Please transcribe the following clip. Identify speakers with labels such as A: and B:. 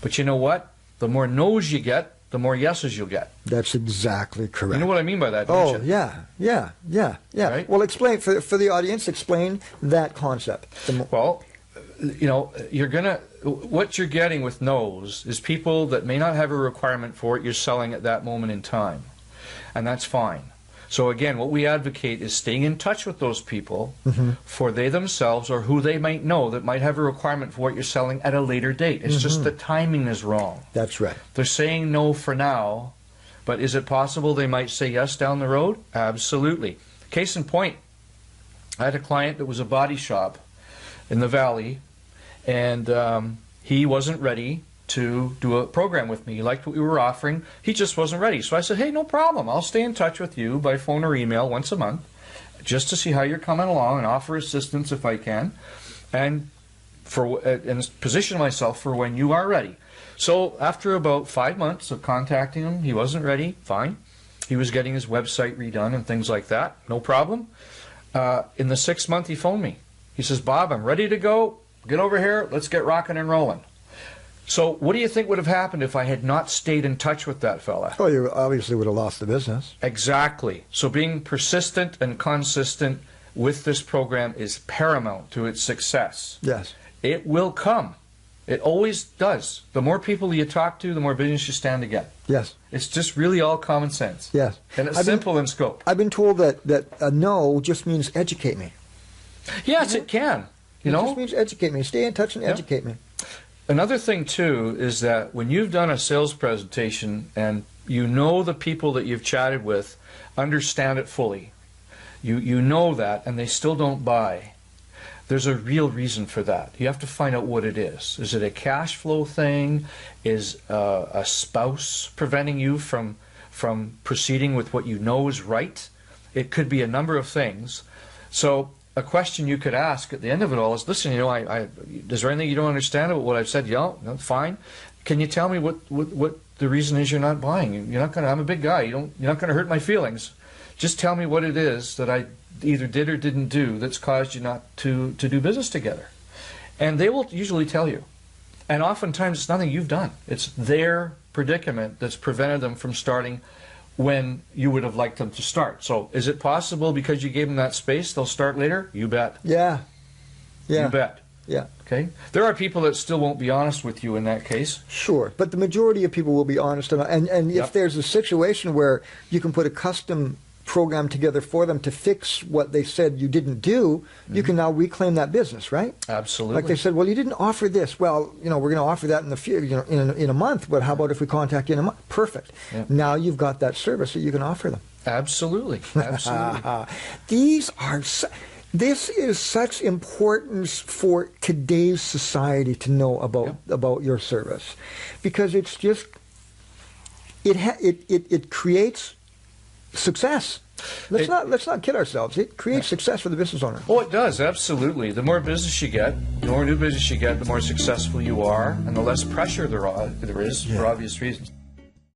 A: But you know what? The more no's you get, the more yeses you'll get.
B: That's exactly correct.
A: You know what I mean by that, don't you?
B: Yeah.
A: Right?
B: Well, explain, for the audience, explain that concept.
A: Well, you know, what you're getting with no's is people that may not have a requirement for what you're selling at that moment in time. And that's fine. So again, what we advocate is staying in touch with those people for they themselves or who they might know that might have a requirement for what you're selling at a later date. It's just the timing is wrong.
B: That's right.
A: They're saying no for now, but is it possible they might say yes down the road? Absolutely. Case in point, I had a client that was a body shop in the Valley, and he wasn't ready to do a program with me. He liked what we were offering. He just wasn't ready. So I said, hey, no problem. I'll stay in touch with you by phone or email once a month just to see how you're coming along and offer assistance if I can and position myself for when you are ready. So after about 5 months of contacting him, he wasn't ready. Fine. He was getting his website redone and things like that. No problem. In the 6th month, he phoned me. He says, Bob, I'm ready to go. Get over here. Let's get rocking and rolling. So what do you think would have happened if I had not stayed in touch with that fella?
B: Oh, you obviously would have lost the business.
A: Exactly. So being persistent and consistent with this program is paramount to its success.
B: Yes.
A: It will come. It always does. The more people you talk to, the more business you stand to get.
B: Yes.
A: It's just really all common sense.
B: Yes.
A: And it's simple in scope.
B: I've been told that a no just means educate me.
A: Yes, it can. You know?
B: It just means educate me. Stay in touch and educate me.
A: Another thing, too, is that when you've done a sales presentation and you know the people that you've chatted with understand it fully, you know that, and they still don't buy, there's a real reason for that. You have to find out what it is. Is it a cash flow thing? Is a spouse preventing you from proceeding with what you know is right? It could be a number of things. So a question you could ask at the end of it all is, listen, you know, is there anything you don't understand about what I've said? Yeah, no, fine. Can you tell me what the reason is you're not buying? You're not going to. I'm a big guy. You're not going to hurt my feelings. Just tell me what it is that I either did or didn't do that's caused you not to do business together. And they will usually tell you. And oftentimes it's nothing you've done. It's their predicament that's prevented them from starting when you would have liked them to start. So is it possible because you gave them that space they'll start later? You bet.
B: Yeah.
A: You bet.
B: Yeah.
A: Okay. There are people that still won't be honest with you in that case.
B: Sure, but the majority of people will be honest. And if there's a situation where you can put a custom program together for them to fix what they said you didn't do, you can now reclaim that business, right?
A: Absolutely.
B: Like they said, well, you didn't offer this. Well, you know, we're going to offer that in the future, you know, in a month. But how about if we contact you in a month? Perfect. Yeah. Now you've got that service that you can offer them.
A: Absolutely. Absolutely.
B: This is such importance for today's society to know about your service, because it's just it creates success. Let's not kid ourselves. It creates success for the business owner.
A: Oh, it does, absolutely. The more business you get, the more new business you get, the more successful you are, and the less pressure there is for obvious reasons.